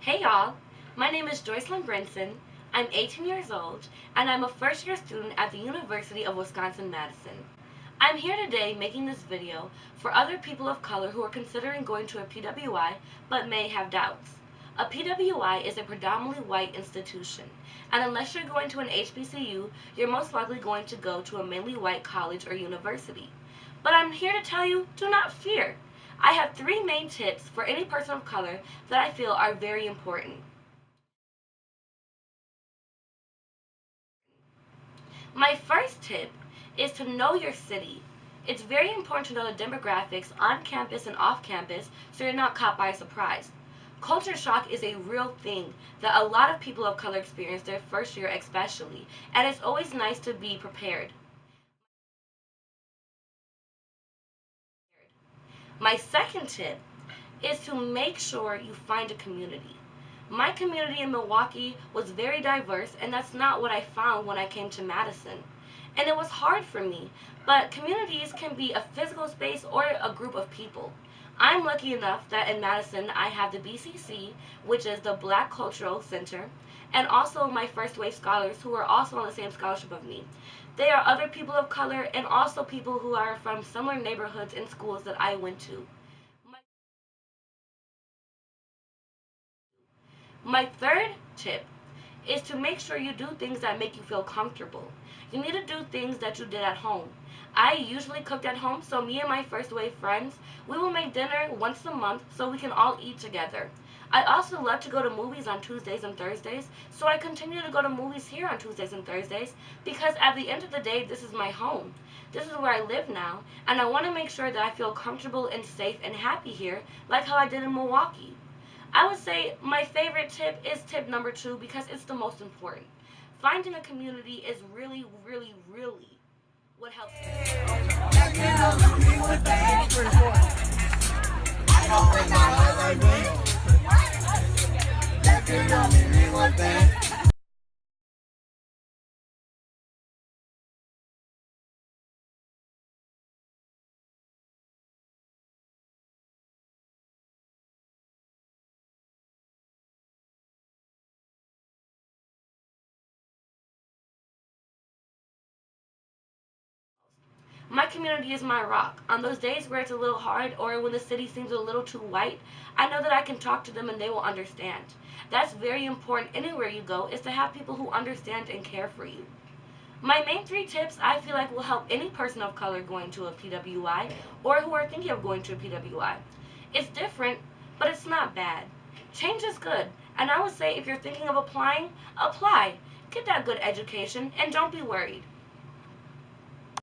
Hey y'all, my name is Joycelyn Brinson. I'm 18 years old and I'm a first year student at the University of Wisconsin-Madison. I'm here today making this video for other people of color who are considering going to a PWI but may have doubts. A PWI is a predominantly white institution, and unless you're going to an HBCU, you're most likely going to go to a mainly white college or university. But I'm here to tell you, do not fear. I have three main tips for any person of color that I feel are very important. My first tip is to know your city. It's very important to know the demographics on campus and off campus so you're not caught by surprise. Culture shock is a real thing that a lot of people of color experience their first year especially, and it's always nice to be prepared. My second tip is to make sure you find a community. My community in Milwaukee was very diverse, and that's not what I found when I came to Madison. And it was hard for me, but communities can be a physical space or a group of people. I'm lucky enough that in Madison I have the BCC, which is the Black Cultural Center, and also my first wave scholars who are also on the same scholarship of me. They are other people of color and also people who are from similar neighborhoods and schools that I went to. My third tip is to make sure you do things that make you feel comfortable. You need to do things that you did at home. I usually cooked at home, so me and my first wave friends, we will make dinner once a month so we can all eat together. I also love to go to movies on Tuesdays and Thursdays, so I continue to go to movies here on Tuesdays and Thursdays because at the end of the day, this is my home. This is where I live now, and I want to make sure that I feel comfortable and safe and happy here like how I did in Milwaukee. I would say my favorite tip is tip number 2 because it's the most important. Finding a community is really, really, really what helps me. My community is my rock. On those days where it's a little hard or when the city seems a little too white, I know that I can talk to them and they will understand. That's very important anywhere you go, is to have people who understand and care for you. My main 3 tips I feel like will help any person of color going to a PWI or who are thinking of going to a PWI. It's different, but it's not bad. Change is good, and I would say if you're thinking of applying, apply. Get that good education and don't be worried.